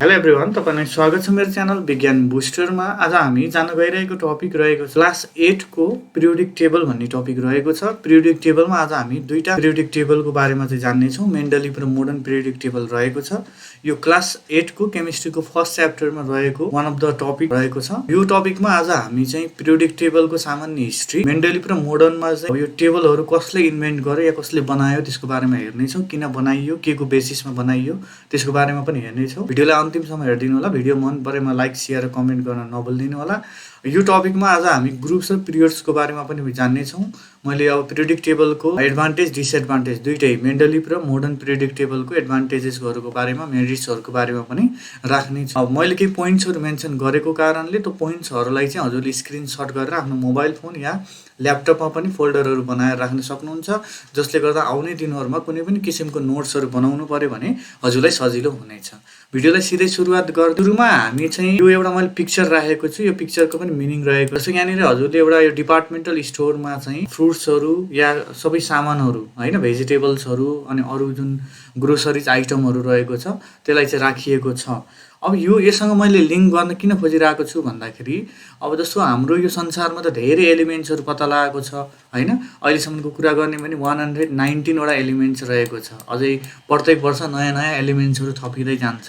Hello everyone, तपाईलाई स्वागत छ मेरो च्यानल विज्ञान बुस्टरमा। आज हामी जान्न गइरहेको टपिक रहेको छ क्लास 8 को पिरियोडिक टेबल भन्ने टपिक रहेको छ। पिरियोडिक टेबलमा आज हामी दुईटा पिरियोडिक टेबलको बारेमा चाहिँ जान्ने छौं। मेन्डलिभ र मोडर्न पिरियोडिक टेबल रहेको छ। यो क्लास 8 को केमिस्ट्रीको फर्स्ट च्याप्टरमा रहेको वान अफ द टपिक रहेको छ। यो टपिकमा आज हामी चाहिँ पिरियोडिक टेबलको सामान्य हिस्ट्री, मेन्डलिभ र मोडर्नमा चाहिँ यो टेबलहरु कसले इन्भेन्ट गर्यो या कसले बनायो त्यसको बारेमा हेर्ने छौं। किन बनाइयो, केको बेसिसमा बनाइयो त्यसको बारेमा पनि हेर्ने छौं। भिडियोलाई अन्तिमसम्म हेर्दिनु होला। भिडियो मन परेमा लाइक, शेयर र कमेन्ट गर्न नभुल्दिनु होला। यो टपिकमा आज हामी ग्रुप्स र पिरियड्सको बारेमा पनि जान्ने छौं। मैले अब पिरियोडिक टेबलको एडभान्टेज डिसएडभान्टेज दुईटै मेन्डलिभ र मोडर्न पिरियोडिक टेबलको एडभान्टेजेसहरुको बारेमा, मेरिट्सहरुको बारेमा पनि राख्ने छु। अब मैले केही पोइन्ट्सहरु मेन्सन गरेको कारणले त्यो पोइन्ट्सहरुलाई चाहिँ हजुरले स्क्रिनशट गरेर आफ्नो मोबाइल फोन या ल्यापटपमा पनि फोल्डरहरु बनाएर राख्न सक्नुहुन्छ, जसले गर्दा आउने दिनहरुमा कुनै पनि किसिमको नोट्सहरु बनाउनु पर्यो भने हजुरलाई सजिलो हुनेछ। भिडियोलाई सिधै सुरुवात गर्दा सुरुमा हामी चाहिँ यो एउटा मैले पिक्चर राखेको छु। यो पिक्चरको पनि मिनिङ रहेको छ। यहाँनिर हजुरले एउटा यो डिपार्टमेन्टल स्टोरमा चाहिँ फ्रुट्सहरु या सबै सामानहरु हैन, भेजिटेबल्सहरु अनि अरु जुन ग्रोसरीज आइटमहरु रहेको छ त्यसलाई चाहिँ राखिएको छ। अब यससँग मैले लिंक गर्न किन खोजिरहेको छु भन्दाखेरि अब जस्तो हाम्रो यो संसारमा त धेरै एलिमेन्ट्सहरु पत्ता लागेको छ हैन। अहिलेसम्मको कुरा गर्ने भने 119 वटा एलिमेन्ट्स रहेको छ। अझै प्रत्येक वर्ष नयाँ नयाँ एलिमेन्ट्सहरु थपिँदै जान्छ।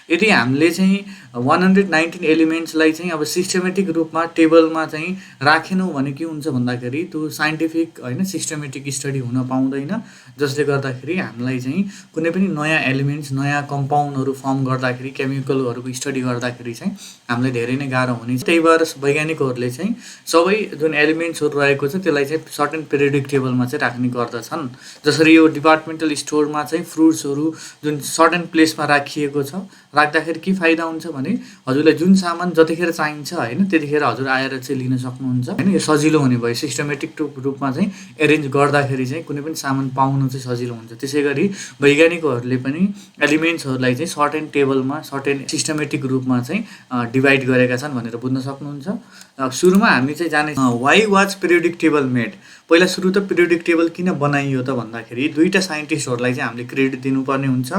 यदि हामीले चाहिँ 119 एलिमेन्ट्सलाई चाहिँ अब सिस्टमेटिक रूपमा टेबलमा चाहिँ राखेनौं भने के हुन्छ भन्दाखेरि त्यो साइन्टिफिक हैन सिस्टमेटिक स्टडी हुन पाउँदैन, जसले गर्दाखेरि हामीलाई चाहिँ कुनै पनि नयाँ एलिमेन्ट्स, नयाँ कम्पाउन्डहरु फर्म गर्दाखेरि, केमिकलहरुको स्टडी गर्दाखेरि चाहिँ हामीलाई धेरै नै गाह्रो हुनेछ। त्यही भएर वैज्ञानिकहरुले चाहिँ सबै जुन एलिमेन्ट्सहरु रहेको छ त्यसलाई चाहिँ सर्टेन पिरियोडिक टेबलमा चाहिँ राख्ने गर्दछन्। जसरी यो डिपार्टमेन्टल स्टोरमा चाहिँ फ्रुट्सहरु जुन सर्टेन प्लेसमा राखिएको छ, राख्दाखेरि के फाइदा हुन्छ भने हजुरलाई जुन सामान जतिखेर चाहिन्छ हैन त्यतिखेर हजुर आएर चाहिँ लिन सक्नुहुन्छ हैन। यो सजिलो हुने भयो। सिस्टमेटिक रूपमा चाहिँ अरेन्ज गर्दाखेरि चाहिँ कुनै पनि सामान पाउन चाहिँ सजिलो हुन्छ। त्यसैगरी वैज्ञानिकहरुले पनि एलिमेन्ट्सहरुलाई चाहिँ सर्टेन टेबलमा, सर्टेन सिस्टमेटिक रूपमा चाहिँ डिभाइड गरेका छन् भनेर बुझ्न सक्नुहुन्छ। सुरुमा हामी चाहिँ जाने why was periodic table made. पहिला सुरु त पिरियोडिक टेबल किन बनाइयो त भन्दाखेरि दुईटा साइन्टिस्टहरुलाई चाहिँ हामीले क्रेडिट दिनुपर्ने हुन्छ।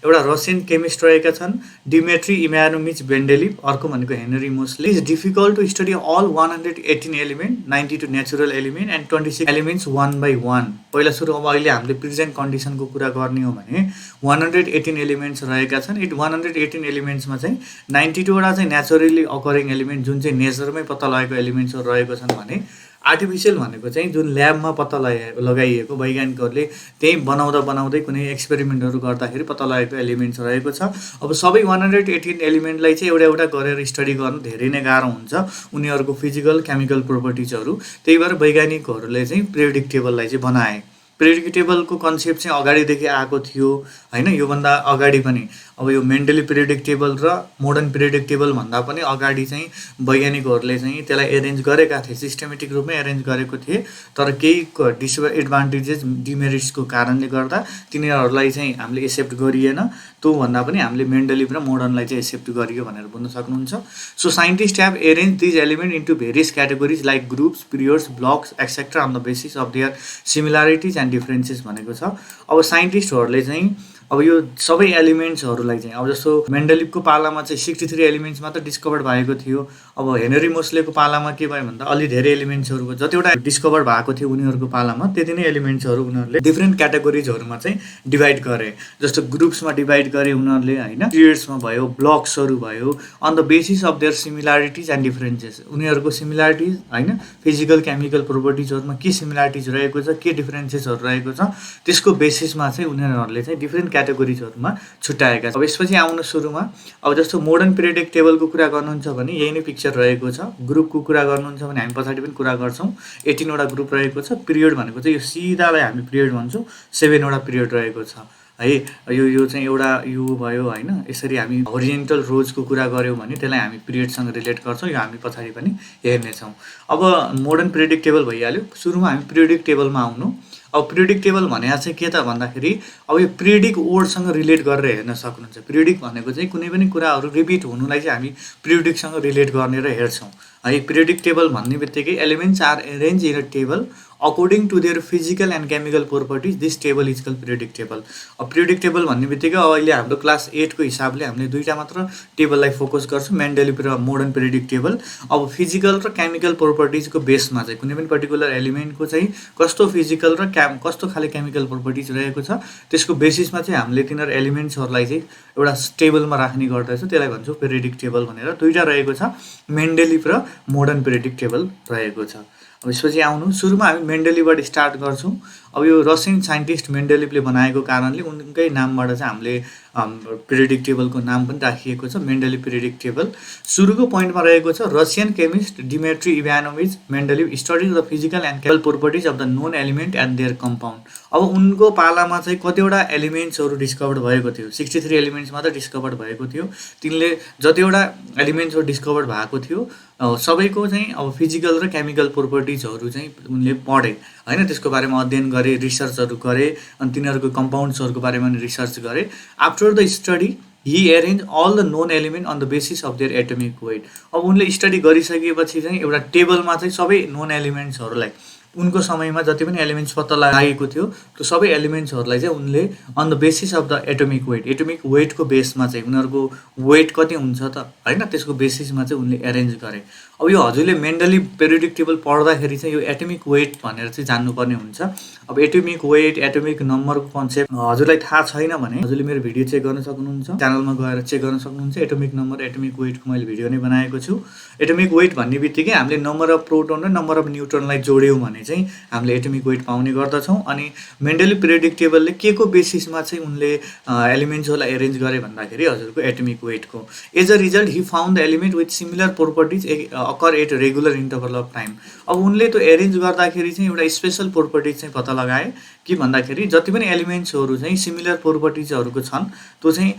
एउटा रसियन केमिस्ट रहेका छन्, डिमित्री इभानोभिच मेन्डलिभ, अर्को भनेको Henry Moseley. It's difficult to study all 118 element, 92 natural element and 26 elements one by one. पहिला सुरु अब अहिले हामीले प्रेजेन्ट कन्डिसनको कुरा गर्ने हो भने 118 एलिमेन्ट्स रहेका छन्। 118 एलिमेन्ट्समा चाहिँ 92 वटा चाहिँ नेचुरली अकरिङ एलिमेन्ट, जुन चाहिँ नेचरमै पत्ता लागेको एलिमेन्ट्सहरु रहेको छन् भने आर्टिफिशियल भनेको चाहिँ जुन ल्याबमा पत्ता लगाइएको वैज्ञानिकहरुले त्यही बनाउँदै कुनै एक्सपेरिमेन्टहरु गर्दाखेरि पत्ता लागेको एलिमेन्ट्स रहेको छ। अब सबै 118 एलिमेन्टलाई चाहिँ एउटा गरेर स्टडी गर्न धेरै नै गाह्रो हुन्छ, उनीहरुको फिजिकल, केमिकल प्रोपर्टिजहरु। त्यही भएर वैज्ञानिकहरुले चाहिँ पिरियोडिक टेबललाई चाहिँ बनाए। पिरियोडिक टेबलको कन्सेप्ट चाहिँ अगाडिदेखि आएको थियो हैन। यो भन्दा अगाडि पनि अब यो मेन्डलिभ पिरियोडिक टेबल र मोडर्न पिरियोडिक टेबल भन्दा पनि अगाडि चाहिँ वैज्ञानिकहरुले चाहिँ त्यसलाई अरेन्ज गरेका थिए, सिस्टमेटिक रूपमै अरेन्ज गरेको थिए। तर केही डिसएडभान्टेजेस, डिमेरिट्सको कारणले गर्दा तिनीहरुलाई चाहिँ हामीले एक्सेप्ट गरिएन। त्यो भन्दा पनि हामीले मेन्डलिभ र मोडर्नलाई चाहिँ एक्सेप्ट गरियो भनेर बुझ्न सक्नुहुन्छ। So scientist have arrange this element into various categories like groups, periods, blocks etcetera on the basis of their similarities and differences भनेको छ। अब साइन्टिस्टहरुले चाहिँ अब यो सबै एलिमेन्ट्सहरुलाई चाहिँ अब जस्तो मेन्डलिभको पालामा चाहिँ 63 एलिमेन्ट्स मात्र डिस्कभर्ड भएको थियो। अब हेनरी मोसलेको पालामा के भयो भन्दा अलि धेरै एलिमेन्ट्सहरुको जतिवटा डिस्कभर्ड भएको थियो उनीहरुको पालामा त्यति नै एलिमेन्ट्सहरु उनीहरुले डिफरेन्ट क्याटेगोरीजहरुमा चाहिँ डिभाइड गरे। जस्तो ग्रुप्समा डिभाइड गरे उनीहरुले हैन, पिरियड्समा भयो, ब्लक्सहरु भयो, on the basis of their similarities and differences. उनीहरुको सिमिलरिटिज हैन, फिजिकल, केमिकल प्रोपर्टिजहरुमा के सिमिलरिटिज रहेको छ, के डिफरेन्सेसहरु रहेको छ, त्यसको बेसिसमा चाहिँ उनीहरुले चाहिँ डिफरेन्ट क्याटेगोरीजहरुमा छुट्याएका छन्। अब यसपछि आउन सुरुमा अब जस्तो मोडर्न पिरियोडिक टेबलको कुरा गर्नुहुन्छ भने यही नै पिक्चर रहेको छ। ग्रुपको कुरा गर्नुहुन्छ भने हामी पछाडी पनि कुरा गर्छौं। 18 वटा ग्रुप रहेको छ। पिरियड भनेको चाहिँ यो सिधालाई हामी पिरियड भन्छौं। 7 वटा पिरियड रहेको छ है। यो चाहिँ एउटा यो भयो हैन। यसरी हामी होरिजेन्टल रोजको कुरा गर्यौं भने त्यसलाई हामी पिरियडसँग रिलेट गर्छौं। यो हामी पछाडी पनि हेर्ने छौं। अब मोडर्न पिरियोडिक टेबल भइहाल्यो। सुरुमा हामी पिरियोडिक टेबलमा आउनु। अब पिरियोडिक टेबल भने चाहिँ के त भन्दाखेरि अब यो पिरियोडिक वर्डसँग रिलेट गरेर हेर्न सक्नुहुन्छ। पिरियोडिक भनेको चाहिँ कुनै पनि कुराहरु रिपिट हुनुलाई चाहिँ हामी पिरियोडिकसँग रिलेट गर्ने र हेर्छौं है। पिरियोडिक टेबल भन्ने बित्तिकै elements are arrange in a table according to their physical and chemical properties this table is called periodic table. अब पिरियोडिक टेबल भन्ने बित्तिकै अहिले हाम्रो क्लास 8 को हिसाबले हामीले दुईटा मात्र टेबललाई फोकस गर्छौँ, मेन्डेलिभ र मोडर्न पिरियोडिक टेबल। अब फिजिकल र केमिकल प्रोपर्टिजको बेसमा चाहिँ कुनै पनि पर्टिकुलर एलिमेन्टको चाहिँ कस्तो फिजिकल र कस्तो खाले केमिकल प्रोपर्टिज रहेको छ त्यसको बेसिसमा चाहिँ हामीले तिनीहरू एलिमेन्ट्सहरूलाई चाहिँ एउटा टेबलमा राख्ने गर्दछ, त्यसलाई भन्छौँ पिरियोडिक टेबल भनेर। दुईटा रहेको छ, मेन्डेलिभ र मोडर्न पिरियोडिक टेबल रहेको छ। अब यसपछि आउनु सुरुमा हामी मेन्डेलिभबाट स्टार्ट गर्छौँ। अब यो रसियन साइन्टिस्ट मेन्डेलिभले बनाएको कारणले उनकै नामबाट चाहिँ हामीले पिरियोडिक टेबलको नाम पनि राखिएको छ, मेन्डेलिभ पिरियोडिक टेबल। सुरुको पोइन्टमा रहेको छ Russian chemist Dmitri Ivanovich Mendeleev studies the physical and chemical properties of the known element and their compound. अब उनको पालामा चाहिँ कतिवटा एलिमेन्ट्सहरू डिस्कभर्ड भएको थियो, 63 एलिमेन्ट्स मात्र डिस्कभर्ड भएको थियो। तिनले जतिवटा एलिमेन्ट्सहरू डिस्कभर्ड भएको थियो सबैको चाहिँ अब फिजिकल र केमिकल प्रोपर्टिजहरू चाहिँ उनले पढे हैन, त्यसको बारेमा अध्ययन गरे, रिसर्चहरू गरे, अनि तिनीहरूको कम्पाउन्ड्सहरूको बारेमा रिसर्च गरे। After the study he arrange all the known element on the basis of their atomic weight. अब उनले स्टडी गरिसकेपछि चाहिँ एउटा टेबलमा चाहिँ सबै नोन एलिमेन्ट्सहरूलाई उनको समयमा जति पनि एलिमेन्ट्स पत्ता लागेको थियो त्यो सबै एलिमेन्ट्सहरूलाई चाहिँ उनले on the basis of the atomic वेटको बेसमा चाहिँ उनीहरूको वेट कति हुन्छ त हैन, त्यसको बेसिसमा चाहिँ उनले एरेन्ज गरे। अब यो हजुरले मेन्डेलिभ पिरियोडिक टेबल पढ्दाखेरि चाहिँ यो एटोमिक वेट भनेर चाहिँ जान्नुपर्ने हुन्छ। अब एटोमिक वेट, एटोमिक नम्बरको कन्सेप्ट हजुरलाई थाहा छैन भने हजुरले मेरो भिडियो चेक गर्न सक्नुहुन्छ, च्यानलमा गएर चेक गर्न सक्नुहुन्छ। एटोमिक नम्बर, एटोमिक वेटको मैले भिडियो नै बनाएको छु। एटोमिक वेट भन्ने बित्तिकै हामीले नम्बर अफ प्रोटोन र नम्बर अफ न्युट्रोनलाई जोड्यौँ भने चाहिँ हामीले एटोमिक वेट पाउने गर्दछौँ। अनि मेन्डेलिभ पिरियोडिक टेबलले के को बेसिसमा चाहिँ उनले एलिमेन्ट्सहरूलाई एरेन्ज गरे भन्दाखेरि हजुरको एटोमिक वेटको। As a result he found the element with similar properties occur at regular interval of time. अब उनले त्यो एरेन्ज गर्दाखेरि चाहिँ एउटा स्पेसल प्रोपर्टिज चाहिँ पत्ता लगाए के भन्दाखेरि जति पनि एलिमेन्ट्सहरू चाहिँ सिमिलर प्रोपर्टिजहरूको छन् त्यो चाहिँ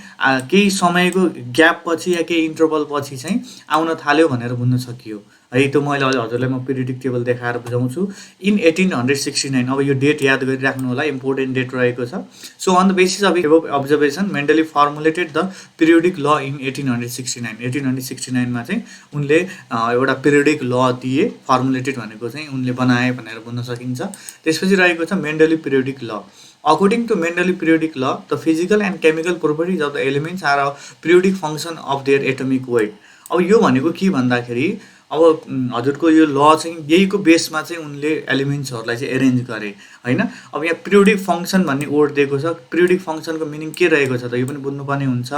केही समयको ग्याप पछि या केही इन्टरभल पछि चाहिँ आउन थाल्यो भनेर बुझ्न सकियो है। त्यो मैले हजुरलाई म पिरियोडिक टेबल देखाएर बुझाउँछु। इन 1869, अब यो डेट याद गरिराख्नु होला, इम्पोर्टेन्ट डेट रहेको छ। So on the basis of observation Mendeleev formulated the periodic law in 1869। 1869 मा चाहिँ उनले एउटा पिरियोडिक ल दिए, फर्मुलेटेड भनेको चाहिँ उनले बनाए भनेर बुझ्न सकिन्छ। त्यसपछि रहेको छ मेन्डेलिभ पिरियोडिक ल। According to Mendeleev periodic law, the physical and chemical properties of the elements are a periodic function of their atomic weight. अब यो भनेको के भन्दाखेरि अब हजुरको यो ल चाहिँ यहीको बेसमा चाहिँ उनले एलिमेन्ट्सहरूलाई चाहिँ एरेन्ज गरे हैन। अब यहाँ पिरियोडिक फङ्सन भन्ने वर्ड दिएको छ। पिरियोडिक फङ्सनको मिनिङ के रहेको छ त यो पनि बुझ्नुपर्ने हुन्छ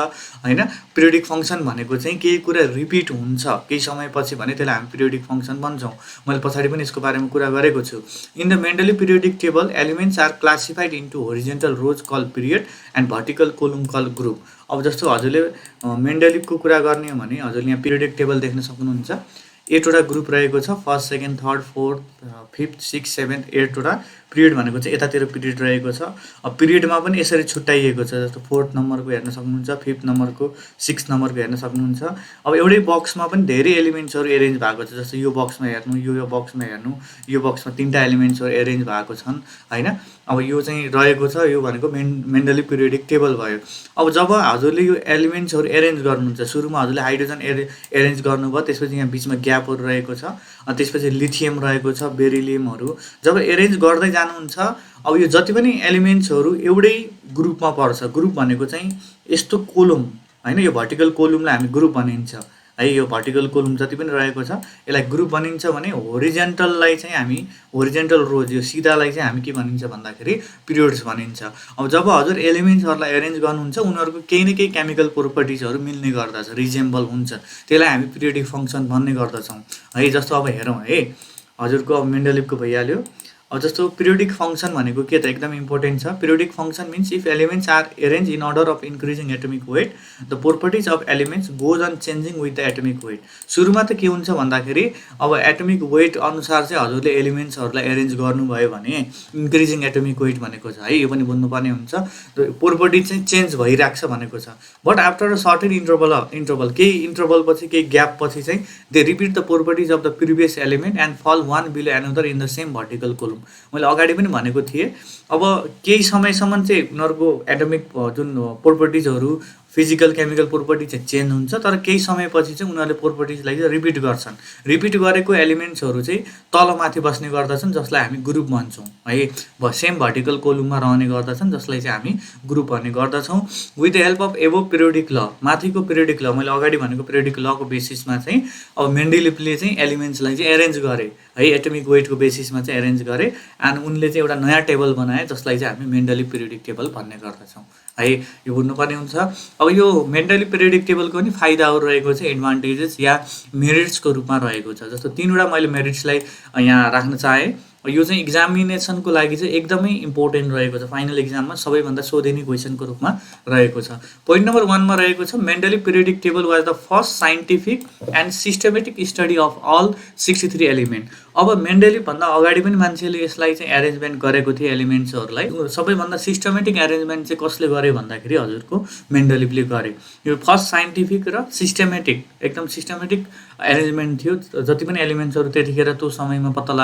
हैन। पिरियोडिक फङ्सन भनेको चाहिँ केही कुरा रिपिट हुन्छ केही समयपछि भने त्यसलाई हामी पिरियोडिक फङ्सन भन्छौँ। मैले पछाडि पनि यसको बारेमा कुरा गरेको छु। In the Mendeleev periodic table elements are classified into horizontal rows called period and vertical column called group. अब जस्तो हजुरले मेन्डेलिभको कुरा गर्ने हो भने हजुरले यहाँ पिरियोडिक टेबल देख्न सक्नुहुन्छ। 8 वटा ग्रुप रहेको छ, first, second, third, fourth, fifth, six, seventh, 8 वटा। पिरियड भनेको चाहिँ यतातिर पिरियड रहेको छ। अब पिरियडमा पनि यसरी छुट्याइएको छ, जस्तो 4th नम्बरको हेर्न सक्नुहुन्छ, 5th नम्बरको, 6th नम्बरको हेर्न सक्नुहुन्छ। अब एउटै बक्समा पनि धेरै एलिमेन्ट्सहरू एरेन्ज भएको छ, जस्तो यो बक्समा हेर्नु, यो बक्समा हेर्नु, यो बक्समा 3टा एलिमेन्ट्सहरू एरेन्ज भएको छन् हैन। अब यो चाहिँ रहेको छ, यो भनेको मेन्डेलिभ पिरियोडिक टेबल भयो। अब जब हजुरले यो एलिमेन्ट्सहरू एरेन्ज गर्नुहुन्छ, सुरुमा हजुरले हाइड्रोजन एरेन्ज गर्नुभयो, त्यसपछि यहाँ बिचमा ग्यापहरू रहेको छ, अनि त्यसपछि लिथियम रहेको छ, बेरिलियमहरू। जब एरेन्ज गर्दै जानुहुन्छ अब यो जति पनि एलिमेन्ट्सहरू एउटै ग्रुपमा पर्छ। ग्रुप भनेको चाहिँ यस्तो कोलम हैन, यो भर्टिकल कोलमलाई हामी ग्रुप भनिन्छ है। यो भर्टिकल कोलम जति पनि रहेको छ यसलाई ग्रुप भनिन्छ भने होरिजेन्टललाई चाहिँ हामी होरिजेन्टल रोज, यो सिधालाई चाहिँ हामी के भनिन्छ भन्दाखेरि पिरियड्स भनिन्छ। अब जब हजुर एलिमेन्ट्सहरूलाई एरेन्ज गर्नुहुन्छ उनीहरूको केही न केही केमिकल प्रोपर्टिजहरू मिल्ने गर्दछ, रिजेम्बल हुन्छ, त्यसलाई हामी पिरियोडिक फङ्सन भन्ने गर्दछौँ है। जस्तो अब हेरौँ है, हजुरको अब मेन्डेलिभको भइहाल्यो। अब जस्तो पिरियोडिक फङ्सन भनेको के त एकदम इम्पोर्टेन्ट छ। Periodic function means if elements are arrange in order of increasing atomic weight the properties of elements goes on changing with the atomic weight. सुरुमा त के हुन्छ भन्दाखेरि अब एटोमिक वेट अनुसार चाहिँ हजुरले एलिमेन्ट्सहरूलाई एरेन्ज गर्नुभयो भने इन्क्रिजिङ एटोमिक वेट भनेको छ है, यो पनि बुझ्नुपर्ने हुन्छ। प्रोपर्टिज चाहिँ चेन्ज भइरहेको छ भनेको छ। But after a certain interval केही इन्टरभल पछि केही ग्याप पछि चाहिँ they repeat the properties of the previous element and fall one below another in the same vertical column. मैले अगाडि पनि भनेको थिएँ अब केही समयसम्म चाहिँ उनीहरूको एटोमिक जुन प्रोपर्टिजहरू फिजिकल केमिकल प्रोपर्टी चाहिँ चेन्ज हुन्छ, तर केही समयपछि चाहिँ उनीहरूले प्रोपर्टिजलाई चाहिँ रिपिट गर्छन्। रिपिट गरेको एलिमेन्ट्सहरू चाहिँ तलमाथि बस्ने गर्दछन्, जसलाई हामी ग्रुप भन्छौँ है। सेम भर्टिकल कोलुममा रहने गर्दछन्, जसलाई चाहिँ हामी ग्रुप भन्ने गर्दछौँ। With the help of above periodic ल, माथिको पिरियोडिक ल, मैले अगाडि भनेको पिरियोडिक लको बेसिसमा चाहिँ अब मेन्डेलिभले चाहिँ एलिमेन्ट्सलाई चाहिँ एरेन्ज गरे है, एटमिक वेटको बेसिसमा चाहिँ एरेन्ज गरे। एन्ड उनले चाहिँ एउटा नयाँ टेबल बनाए, जसलाई चाहिँ हामी मेन्डेलिभ पिरियोडिक टेबल भन्ने गर्दछौँ है। यो बुझ्नुपर्ने हुन्छ। अब यो मेन्डेलिभ पिरियोडिक टेबलको पनि फाइदाहरू रहेको छ, एडभान्टेजेस या मेरिट्सको रूपमा रहेको छ। जस्तो 3वटा मैले मेरिट्सलाई यहाँ राख्न चाहेँ। यो चाहिँ इक्जामिनेसनको लागि चाहिँ एकदमै इम्पोर्टेन्ट रहेको छ, फाइनल इक्जाममा सबैभन्दा सोधिने क्वेसनको रूपमा रहेको छ। पोइन्ट नम्बर 1मा रहेको छ, Mendeleev periodic table was the first scientific and systematic study of all 63 element. अब मेन्डेलिभ भन्दा अगाडि पनि मान्छेले यसलाई चाहिँ एरेन्जमेन्ट गरेको थियो एलिमेन्ट्सहरूलाई। सबैभन्दा सिस्टमेटिक एरेन्जमेन्ट चाहिँ कसले गरे भन्दाखेरि हजुरको मेन्डेलिभले गरे। यो फर्स्ट साइन्टिफिक र सिस्टमेटिक, एकदम सिस्टमेटिक एरेन्जमेन्ट थियो। जति पनि एलिमेन्ट्सहरू त्यतिखेर त्यो समयमा पत्ता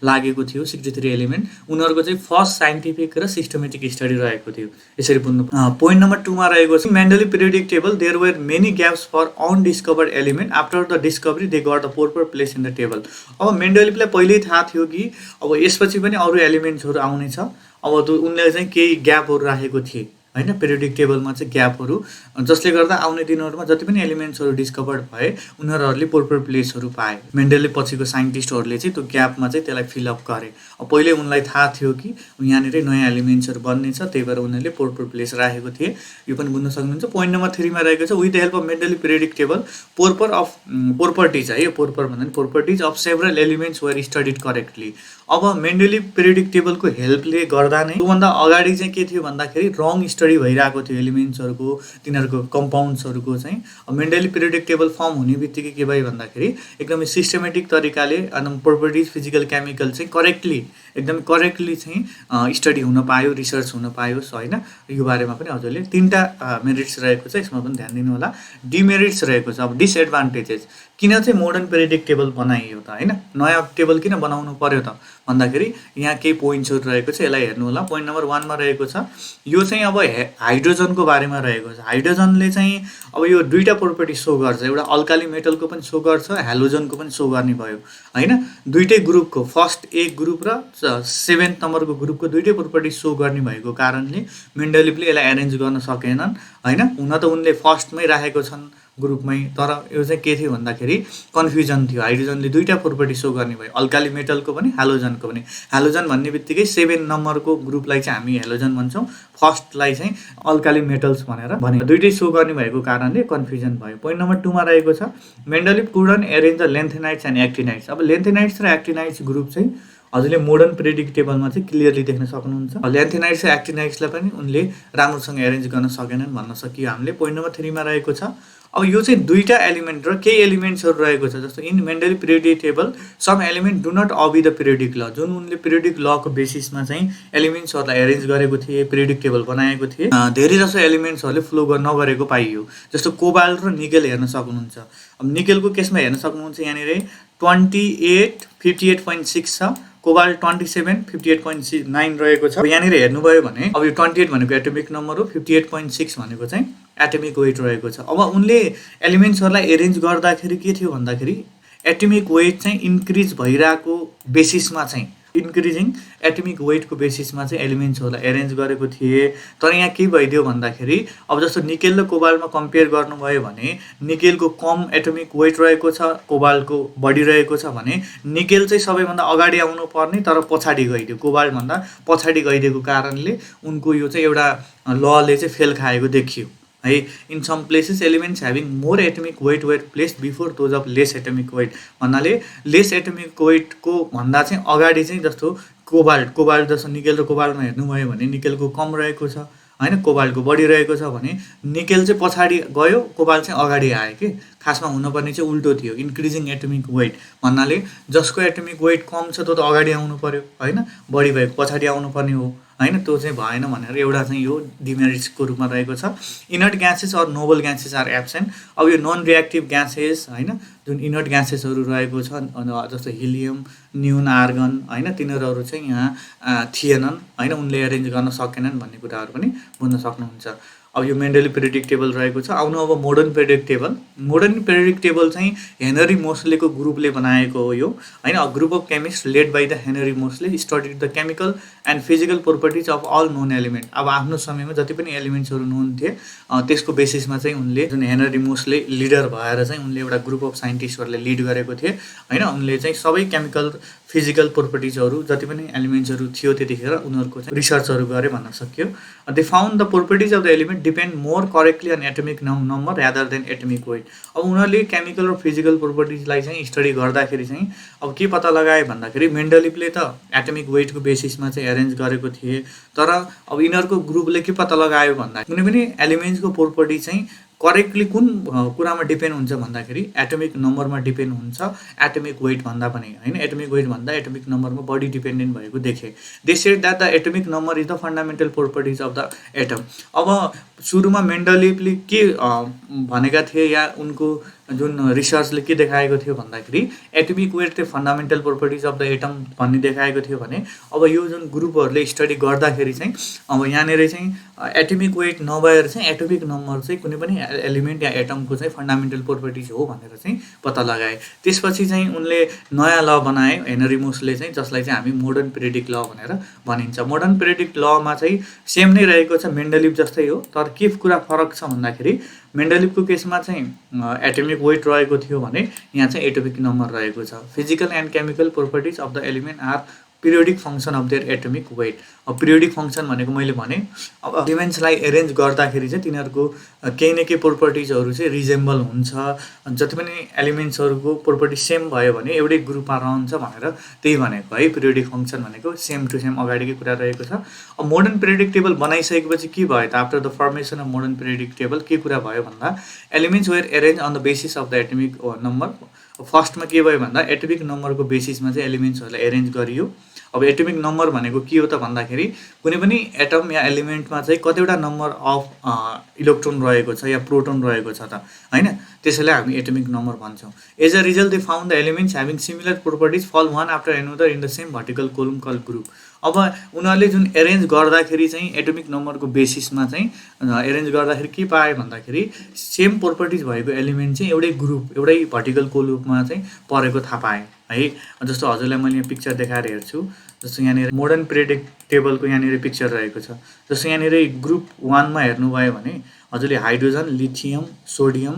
लागेको थियो 63 एलिमेन्ट, उनीहरूको चाहिँ फर्स्ट साइन्टिफिक र सिस्टमेटिक स्टडी रहेको थियो। यसरी बुझ्नु। पोइन्ट नम्बर 2मा रहेको छ, Mendeleev periodic table there were many gaps for undiscovered element after the discovery they got the proper place in the table. अब मेन्डेलिभलाई पहिल्यै थाहा थियो कि अब यसपछि पनि अरू एलिमेन्ट्सहरू आउनेछ। अब उनले चाहिँ केही ग्यापहरू राखेको थिए हैन, पिरियोडिक टेबलमा चाहिँ ग्यापहरू, जसले गर्दा आउने दिनहरूमा जति पनि एलिमेन्ट्सहरू डिस्कभर्ड भए उनीहरूले प्रोपर प्लेसहरू पाए। मेन्डेलिभ पछिको साइन्टिस्टहरूले चाहिँ त्यो ग्यापमा चाहिँ त्यसलाई फिलअप गरे। अब पहिले उनलाई थाहा थियो कि यहाँनिर नयाँ एलिमेन्ट्सहरू बन्नेछ, त्यही भएर उनीहरूले प्रोपर प्लेस राखेको थिए। यो पनि बुझ्न सक्नुहुन्छ। पोइन्ट नम्बर 3मा रहेको छ, with the help of Mendeleev periodic table properties है, यो प्रोपर भन्दा properties of several elements were studied correctly. अब मेन्डेलिभ पिरियोडिक टेबलको हेल्पले गर्दा नै त्योभन्दा अगाडि चाहिँ के थियो भन्दाखेरि रङ स्टडी भइरहेको थियो एलिमेन्ट्सहरूको, तिनीहरूको कम्पाउन्ड्सहरूको चाहिँ। अब मेन्डेलिभ पिरियोडिक टेबल फर्म हुने बित्तिकै के भयो भन्दाखेरि एकदमै सिस्टमेटिक तरिकाले प्रोपर्टिज फिजिकल केमिकल चाहिँ एकदम करेक्टली चाहिँ स्टडी हुन पायो, रिसर्च हुन पायो हैन। यो बारेमा पनि हजुरले 3टा मेरिट्स रहेको छ, यसमा पनि ध्यान दिनु होला। डिमेरिट्स रहेको छ। अब डिसएडभान्टेजेस, किन चाहिँ मोडर्न पिरियोडिक टेबल बनाइयो त हैन, नयाँ टेबल किन बनाउनु पर्यो त भन्दाखेरि यहाँ केही पोइन्ट्सहरू रहेको छ, यसलाई हेर्नु होला। पोइन्ट नम्बर 1मा रहेको छ, यो चाहिँ अब हाइड्रोजनको बारेमा रहेको छ। हाइड्रोजनले चाहिँ अब यो 2टा प्रोपर्टी सो गर्छ, एउटा अल्काली मेटलको पनि सो गर्छ, हेलोजनको पनि सो गर्ने भयो हैन। दुईटै ग्रुपको फर्स्ट ए ग्रुप र 7th नम्बरको ग्रुपको दुईटै प्रोपर्टी सो गर्ने भएको कारणले मेन्डेलिभले यसलाई एरेन्ज गर्न सकेनन् हैन। हुन त उनले फर्स्टमै राखेको छन् ग्रुपमै, तर यो चाहिँ के थियो भन्दाखेरि कन्फ्युजन थियो। हाइड्रोजनले 2टा प्रोपर्टी सो गर्ने भयो, अल्काली मेटलको पनि हेलोजनको पनि। हेलोजन भन्ने बित्तिकै 7 नम्बरको ग्रुपलाई चाहिँ हामी हेलोजन भन्छौँ, फर्स्टलाई चाहिँ अल्काली मेटल्स भनेर भने। दुईटै सो गर्ने भएको कारणले कन्फ्युजन भयो। पोइन्ट नम्बर 2मा रहेको छ, Mendeleev couldn't arrange the lanthanides and actinides. अब लेन्थेनाइट्स र एक्टिनाइट्स ग्रुप चाहिँ हजुरले मोडर्न पिरियोडिक टेबलमा चाहिँ क्लियरली देख्न सक्नुहुन्छ। लेन्थेनाइट्स र एक्टिनाइट्सलाई पनि उनले राम्रोसँग एरेन्ज गर्न सकेनन् भन्न सकियो हामीले। पोइन्ट नम्बर 3मा रहेको छ, अब यो चाहिँ 2टा एलिमेन्ट र केही एलिमेन्ट्सहरू रहेको छ। जस्तो in Mendeleev periodic table some element do not obey the periodic law, जुन उनले पिरियोडिक लको बेसिसमा चाहिँ एलिमेन्ट्सहरूलाई एरेन्ज गरेको थिए, पिरियोडिक टेबल बनाएको थिए, धेरै जसो एलिमेन्ट्सहरूले फ्लो नगरेको पाइयो। जस्तो कोबाल्ट र निकेल हेर्न सक्नुहुन्छ। अब निकेलको केसमा हेर्न सक्नुहुन्छ, यहाँनिर 28 58.6 छ, कोबाल्ट 27 58.9 रहेको छ। यहाँनिर हेर्नुभयो भने अब यो 28 भनेको एटोमिक नम्बर हो, 58.6 भनेको चाहिँ एटमिक वेट रहेको छ। अब उनले एलिमेन्ट्सहरूलाई एरेन्ज गर्दाखेरि के थियो भन्दाखेरि एटमिक वेट चाहिँ इन्क्रिज भइरहेको बेसिसमा चाहिँ इन्क्रिजिङ एटमिक वेटको बेसिसमा चाहिँ एलिमेन्ट्सहरूलाई एरेन्ज गरेको थिए। तर यहाँ के भइदियो भन्दाखेरि अब जस्तो निकेल र कोबाल्टमा कम्पेयर गर्नुभयो भने निकेलको कम एटमिक वेट रहेको छ, कोबाल्टको बढी रहेको छ भने निकेल चाहिँ सबैभन्दा अगाडि आउनु पर्ने तर पछाडि गइदियो, कोबाल्टभन्दा पछाडि गइदिएको कारणले उनको यो चाहिँ एउटा लले चाहिँ फेल खाएको देखियो है। In some places elements having more atomic weight were placed before those of less atomic weight, भन्नाले लेस एटमिक वेटको भन्दा चाहिँ अगाडि चाहिँ जस्तो कोबाल्ट जस्तो निकेल र कोबाल्टमा हेर्नुभयो भने निकेलको कम रहेको छ हैन, कोबाल्टको बढी रहेको छ भने निकेल चाहिँ पछाडि गयो, कोबाल्ट चाहिँ अगाडि आयो कि। खासमा हुनुपर्ने चाहिँ उल्टो थियो, इन्क्रिजिङ एटमिक वेट, भन्नाले जसको एटमिक वेट कम छ त्यो त अगाडि आउनु पर्यो हैन, बढी भएको पछाडि आउनुपर्ने हो हैन, त्यो चाहिँ भएन भनेर एउटा चाहिँ यो डिमेरिट्सको रूपमा रहेको छ। Inert gases or noble gases are absent. अब यो नन रिएक्टिभ ग्यासेस हैन, जुन इनर्ट ग्यासेसहरू रहेको छ जस्तो हिलियम, न्युन, आर्गन हैन, तिनीहरू चाहिँ यहाँ थिएनन् हैन, उनले एरेन्ज गर्न सकेनन् भन्ने कुराहरू पनि बुझ्न सक्नुहुन्छ। अब यो मेन्डली पिरियोडिक टेबल रहेको छ। आउनु अब modern periodic table. Modern periodic table चाहिँ हेनरी मोस्लेको ग्रुपले बनाएको हो यो हैन। A group of chemist led by the Henry Moseley studied the chemical and physical properties of all known element. अब आफ्नो समयमा जति पनि एलिमेन्ट्सहरू नोन थिए त्यसको बेसिसमा चाहिँ उनले जुन हेनरी मोस्ले लिडर भएर चाहिँ उनले एउटा ग्रुप अफ साइन्टिस्टहरूले लिड गरेको थिए हैन। उनले चाहिँ सबै केमिकल फिजिकल प्रोपर्टिजहरू जति पनि एलिमेन्ट्सहरू थियो त्यतिखेर उनीहरूको चाहिँ रिसर्चहरू गरे भन्न सकियो। They found the properties of the element depend more correctly on atomic number rather than atomic weight. अब उनीहरूले केमिकल र फिजिकल प्रोपर्टिजलाई चाहिँ स्टडी गर्दाखेरि चाहिँ अब के पत्ता लगाए भन्दाखेरि मेन्डलिभले त एटमिक वेटको बेसिसमा चाहिँ एरेन्ज गरेको थिए, तर अब यिनीहरूको ग्रुपले के पत्ता लगायो भन्दा कुनै पनि एलिमेन्ट्सको प्रोपर्टी चाहिँ करेक्टली कुन कुरामा डिपेन्ड हुन्छ भन्दाखेरि एटमिक नम्बरमा डिपेन्ड हुन्छ, एटमिक वेट भन्दा पनि हैन। एटमिक वेट भन्दा एटमिक नम्बरमा बढी डिपेन्डेन्ट भएको देखे। They said that the atomic number is the fundamental properties of the atom. अब सुरुमा मेन्डलिभले के भनेका थिए या उनको जुन रिसर्चले के देखाएको थियो भन्दाखेरि एटमिक वेट चाहिँ fundamental properties of the atom भन्ने देखाएको थियो भने अब यो जुन ग्रुपहरूले स्टडी गर्दाखेरि चाहिँ अब यहाँनिर चाहिँ एटमिक वेट नभएर चाहिँ एटमिक नम्बर चाहिँ कुनै पनि एलिमेन्ट या एटमको चाहिँ फन्डामेन्टल प्रोपर्टिज हो भनेर चाहिँ पत्ता लगाए। त्यसपछि चाहिँ उनले नयाँ ल बनाए हेनरी मोस्ले चाहिँ, जसलाई चाहिँ हामी मोडर्न पिरियोडिक ल भनेर भनिन्छ। मोडर्न पिरियोडिक लमा चाहिँ सेम नै रहेको छ, मेन्डलिभ जस्तै हो, तर के कुरा फरक छ भन्दाखेरि मेन्डलिभको केसमा चाहिँ एटमिक वेट रहेको थियो भने यहाँ चाहिँ एटमिक नम्बर रहेको छ। Physical and chemical properties of the element are periodic function of their atomic weight. अब पिरियोडिक फङ्सन भनेको मैले भने अब एलिमेन्ट्सलाई एरेन्ज गर्दाखेरि चाहिँ तिनीहरूको केही न केही प्रोपर्टिजहरू चाहिँ रिजेम्बल हुन्छ। जति पनि एलिमेन्ट्सहरूको प्रोपर्टी सेम भयो भने एउटै ग्रुपमा रहन्छ भनेर त्यही भनेको है। पिरियोडिक फङ्सन भनेको सेम टु सेम अगाडिकै कुरा रहेको छ। अब मोडर्न पिरियोडिक टेबल बनाइसकेपछि के भयो त after the formation of modern periodic table के कुरा भयो भन्दा elements were arrange on the basis of the atomic number. फर्स्टमा के भयो भन्दा एटमिक नम्बरको बेसिसमा चाहिँ एलिमेन्ट्सहरूलाई एरेन्ज गरियो। अब एटमिक नम्बर भनेको के हो त भन्दाखेरि कुनै पनि एटम या एलिमेन्टमा चाहिँ कतिवटा नम्बर अफ इलेक्ट्रोन रहेको छ या प्रोटोन रहेको छ त हैन, त्यसैलाई हामी एटमिक नम्बर भन्छौँ। As a result they found the elements having similar properties fall one after another in the same vertical column called group. अब उनीहरूले जुन एरेन्ज गर्दाखेरि चाहिँ एटमिक नम्बरको बेसिसमा चाहिँ एरेन्ज गर्दाखेरि के पाए भन्दाखेरि सेम प्रोपर्टिज भएको एलिमेन्ट चाहिँ एउटै ग्रुप एउटै भर्टिकल कोलममा चाहिँ परेको थाहा पाएँ है। जस्तो हजुरलाई मैले यहाँ पिक्चर देखाएर हेर्छु, जस्तो यहाँनिर मोडर्न पिरियोडिक टेबलको यहाँनिर पिक्चर रहेको छ। जस्तो यहाँनिर ग्रुप 1मा हेर्नुभयो भने हजुरले hydrogen, lithium, sodium,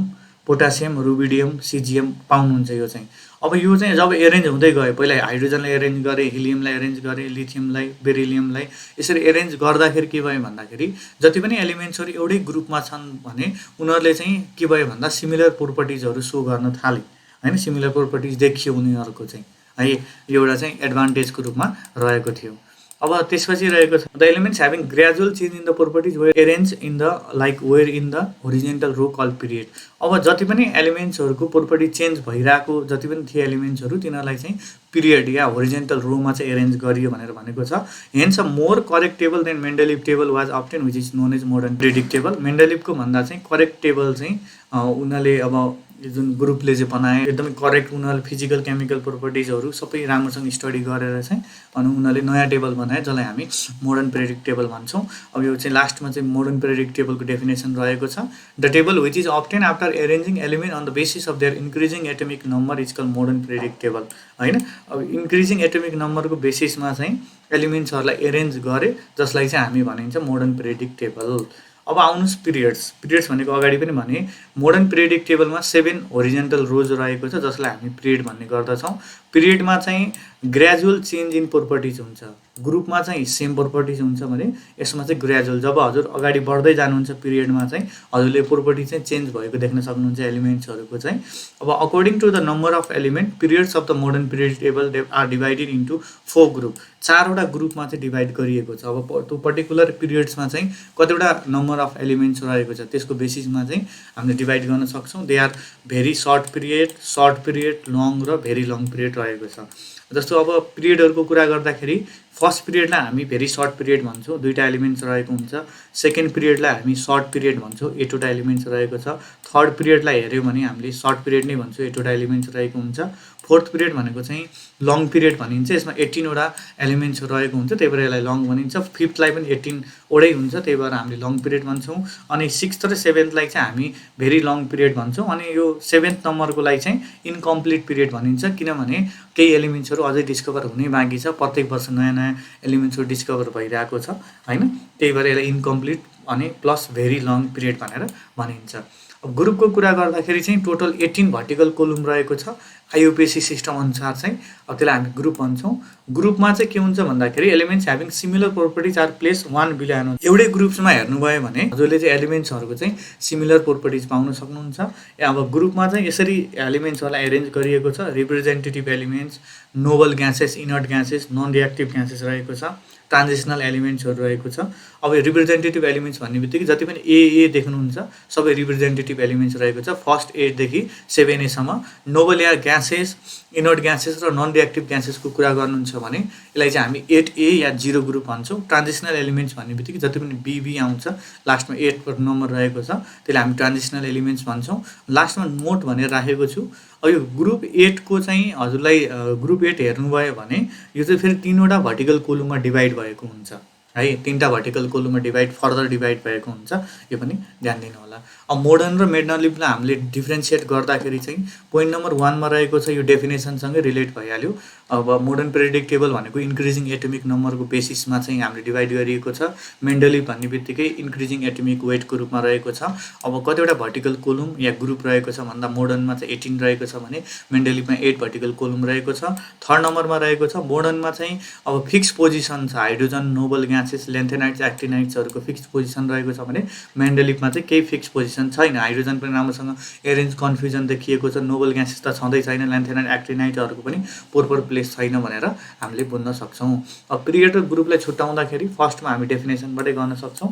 potassium, rubidium, caesium पाउनुहुन्छ। यो चाहिँ अब यो चाहिँ जब एरेन्ज हुँदै गयो, पहिला हाइड्रोजनलाई एरेन्ज गरे, हिलियमलाई एरेन्ज गरे, लिथियमलाई, बेरिलियमलाई, यसरी एरेन्ज गर्दाखेरि के भयो भन्दाखेरि जति पनि एलिमेन्ट्सहरू एउटै ग्रुपमा छन् भने उनीहरूले चाहिँ के भयो भन्दा सिमिलर प्रोपर्टिजहरू सो गर्न थाले हैन। सिमिलर प्रोपर्टिज देखियो उनीहरूको चाहिँ है, एउटा चाहिँ एडभान्टेजको रूपमा रहेको थियो। अब त्यसपछि रहेको छ the elements having gradual change in the properties were arrange in the like were in the horizontal row call period. अब जति पनि एलिमेन्ट्सहरूको प्रोपर्टी चेन्ज भइरहेको जति पनि थिए एलिमेन्ट्सहरू तिनीहरूलाई चाहिँ पिरियड या होरिजेन्टल रोमा चाहिँ एरेन्ज गरियो भनेर भनेको छ। Hence a more correct table than Mendeleev table was obtained which is known as modern periodic table. मेन्डलिभको भन्दा चाहिँ करेक्ट टेबल चाहिँ उनीहरूले अब जुन ग्रुपले चाहिँ बनाए एकदमै करेक्ट, उनीहरूले फिजिकल केमिकल प्रोपर्टिजहरू सबै राम्रोसँग स्टडी गरेर चाहिँ अनि उनीहरूले नयाँ टेबल बनाए जसलाई हामी मोडर्न पिरियोडिक टेबल भन्छौँ। अब यो चाहिँ लास्टमा चाहिँ मोडर्न पिरियोडिक टेबलको डेफिनेसन रहेको छ। The table which is obtain after arranging element on the basis of their increasing atomic number is called modern periodic table हैन। अब इन्क्रिजिङ एटमिक नम्बरको बेसिसमा चाहिँ एलिमेन्ट्सहरूलाई एरेन्ज गरे जसलाई चाहिँ हामी भनिन्छ मोडर्न पिरियोडिक टेबल। अब आउनुहोस् पिरियड्स भनेको अगाडि पनि भने मोडर्न पिरियोडिक टेबलमा 7 होरिजेन्टल रोज रहेको छ जसलाई हामी पिरियड भन्ने गर्दछौँ। पिरियडमा चाहिँ ग्रेजुअल चेन्ज इन प्रोपर्टिज हुन्छ, ग्रुपमा चाहिँ सेम प्रोपर्टिज हुन्छ भने यसमा चाहिँ ग्रेजुअल जब हजुर अगाडि बढ्दै जानुहुन्छ पिरियडमा चाहिँ हजुरले प्रोपर्टी चाहिँ चेन्ज भएको देख्न सक्नुहुन्छ एलिमेन्ट्सहरूको चाहिँ। अब according to the number of element periods of the modern periodic table are divided into 4 group. 4वटा ग्रुपमा चाहिँ डिभाइड गरिएको छ। अब त्यो पर्टिकुलर पिरियड्समा चाहिँ कतिवटा नम्बर अफ एलिमेन्ट्स रहेको छ त्यसको बेसिसमा चाहिँ हामीले डिभाइड गर्न सक्छौँ। They are very short period, long र भेरी लङ पिरियड रहेको छ। जस्तो अब पिरियडहरूको कुरा गर्दाखेरि फर्स्ट पिरियडलाई हामी भेरी सर्ट पिरियड भन्छौँ, दुईवटा एलिमेन्ट्स रहेको हुन्छ। सेकेन्ड पिरियडलाई हामी सर्ट पिरियड भन्छौँ, 8वटा एलिमेन्ट्स रहेको छ। थर्ड पिरियडलाई हेऱ्यौँ भने हामीले सर्ट पिरियड नै भन्छौँ, 8वटा एलिमेन्ट्स रहेको हुन्छ। फोर्थ पिरियड भनेको चाहिँ लङ पिरियड भनिन्छ, यसमा 18वटा एलिमेन्ट्स रहेको हुन्छ, त्यही भएर यसलाई लङ भनिन्छ। फिफ्थलाई पनि 18वटै हुन्छ, त्यही भएर हामीले लङ पिरियड भन्छौँ। अनि सिक्स्थ र सेभेन्थलाई चाहिँ हामी भेरी लङ पिरियड भन्छौँ। अनि यो 7th नम्बरकोलाई चाहिँ इन्कम्प्लिट पिरियड भनिन्छ, किनभने केही एलिमेन्ट्सहरू अझै डिस्कभर हुनै बाँकी छ, प्रत्येक वर्ष नयाँ नयाँ एलिमेन्ट्सहरू डिस्कभर भइरहेको छ होइन, त्यही भएर यसलाई इन्कम्प्लिट अनि प्लस भेरी लङ पिरियड भनेर भनिन्छ। अब ग्रुपको कुरा गर्दाखेरि चाहिँ टोटल 18 भर्टिकल कोलुम रहेको छ आइयुपिएसी सिस्टम अनुसार चाहिँ, अब त्यसलाई हामी ग्रुप भन्छौँ। ग्रुपमा चाहिँ के हुन्छ भन्दाखेरि elements having similar properties are place one below. एउटै ग्रुप्समा हेर्नुभयो भने हजुरले चाहिँ एलिमेन्ट्सहरूको चाहिँ सिमिलर प्रोपर्टिज पाउन सक्नुहुन्छ। अब ग्रुपमा चाहिँ यसरी एलिमेन्ट्सहरूलाई एरेन्ज गरिएको छ, representative elements, noble gases, inert gases, non reactive gases रहेको छ, ट्रान्जिसनल एलिमेन्ट्सहरू रहेको छ। अब रिप्रेजेन्टेटिभ एलिमेन्ट्स भन्ने बित्तिकै जति पनि ए देख्नुहुन्छ सबै रिप्रेजेन्टेटिभ एलिमेन्ट्स रहेको छ, फर्स्ट 8 देखि 7A सम्म। नोबल या ग्यासेस, इनर्ट ग्यासेस र नन रिएक्टिभ ग्यासेसको कुरा गर्नुहुन्छ भने यसलाई चाहिँ हामी 8A या 0 ग्रुप भन्छौँ। ट्रान्जिसनल एलिमेन्ट्स भन्ने बित्तिकै जति पनि BB आउँछ, लास्टमा 8 नम्बर रहेको छ, त्यसलाई हामी ट्रान्जिसनल एलिमेन्ट्स भन्छौँ। लास्टमा नोट भनेर राखेको छु। अब यो ग्रुप 8 को चाहिँ हजुरलाई ग्रुप 8 हेर्नुभयो भने यो चाहिँ फेरि 3वटा भर्टिकल कोलुममा डिभाइड भएको हुन्छ है, 3टा भर्टिकल कोलुममा फर्दर डिभाइड भएको हुन्छ, यो पनि ध्यान दिनु होला। अब मोडर्न र मेडनलिपलाई हामीले डिफ्रेन्सिएट गर्दाखेरि चाहिँ पोइन्ट नम्बर 1 मा रहेको छ, यो डेफिनेसनसँगै रिलेट भइहाल्यो। अब मोडर्न पिरियोडिक टेबल भनेको इन्क्रिजिङ एटोमिक नम्बरको बेसिसमा चाहिँ हामीले डिभाइड गरिएको छ। मेन्डलिप भन्ने बित्तिकै इन्क्रिजिङ एटोमिक वेटको रूपमा रहेको छ। अब कतिवटा भर्टिकल कोलुम या ग्रुप रहेको छ भन्दा मोडर्नमा चाहिँ 18 रहेको छ भने मेन्डलिपमा 8 भर्टिकल कोलुम रहेको छ। थर्ड नम्बरमा रहेको छ। मोडर्नमा चाहिँ अब फिक्स पोजिसन छ, हाइड्रोजन, नोबल ग्यासेस, लेन्थेनाइट्स, एक्टिनाइट्सहरूको फिक्स पोजिसन रहेको छ भने मेन्डलिपमा चाहिँ केही फिक्स पोजिसन छैन। हाइड्रोजन पनि राम्रोसँग एरेन्ज कन्फ्युजन देखिएको छ, नोबल ग्यासेस त छँदै छैन, लेन्थेनाइट, एक्टिनाइटहरूको पनि प्रोपर प्लेस छैन भनेर हामीले बुझ्न सक्छौँ। अब पिरियड र ग्रुपलाई छुट्याउँदाखेरि फर्स्टमा हामी डेफिनेसनबाटै गर्न सक्छौँ।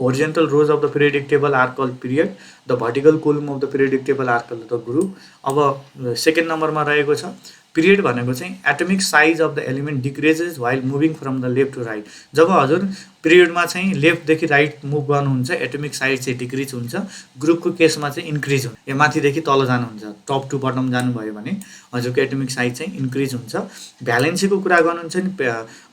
Horizontal rows of the periodic table are called period, the vertical column of the periodic table are called the group. अब सेकेन्ड नम्बरमा रहेको छ पिरियड भनेको चाहिँ atomic size of the element decreases while moving from the left to right. जब हजुर पिरियडमा चाहिँ लेफ्टदेखि राइट मुभ गर्नुहुन्छ एटोमिक साइज चाहिँ डिक्रिज हुन्छ, ग्रुपको केसमा चाहिँ इन्क्रिज हुन्छ। यो माथिदेखि तल जानुहुन्छ, टप टु बटम जानुभयो भने हजुरको एटोमिक साइज चाहिँ इन्क्रिज हुन्छ। भ्यालेन्सीको कुरा गर्नुहुन्छ नि,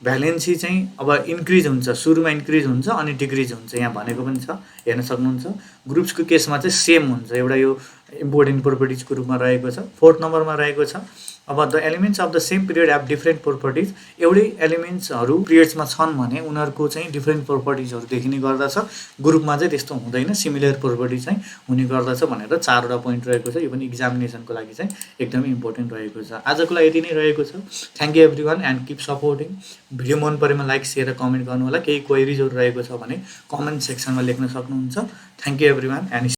भ्यालेन्सी चाहिँ अब इन्क्रिज हुन्छ, सुरुमा इन्क्रिज हुन्छ अनि डिक्रिज हुन्छ, यहाँ भनेको पनि छ, हेर्न सक्नुहुन्छ। ग्रुप्सको केसमा चाहिँ सेम हुन्छ, एउटा यो इम्पोर्टेन्ट प्रोपर्टिजको रूपमा रहेको छ। फोर्थ नम्बरमा रहेको छ अब the elements of the same period have different properties. एउटै एलिमेन्ट्सहरू पिरियड्समा छन् भने उनीहरूको चाहिँ डिफ्रेन्ट प्रोपर्टिजहरू देखिने गर्दछ, ग्रुपमा चाहिँ त्यस्तो हुँदैन, सिमिलर प्रोपर्टिज चाहिँ हुने गर्दछ भनेर 4वटा पोइन्ट रहेको छ। यो पनि इक्जामिनेसनको लागि चाहिँ एकदमै इम्पोर्टेन्ट रहेको छ। आजको लागि यति नै रहेको छ। Thank you every one and keep supporting. Video मन परेमा लाइक, सेयर र कमेन्ट गर्नु होला। केही क्वेरिजहरू रहेको छ भने कमेन्ट सेक्सनमा लेख्न सक्नुहुन्छ। Thank you every one and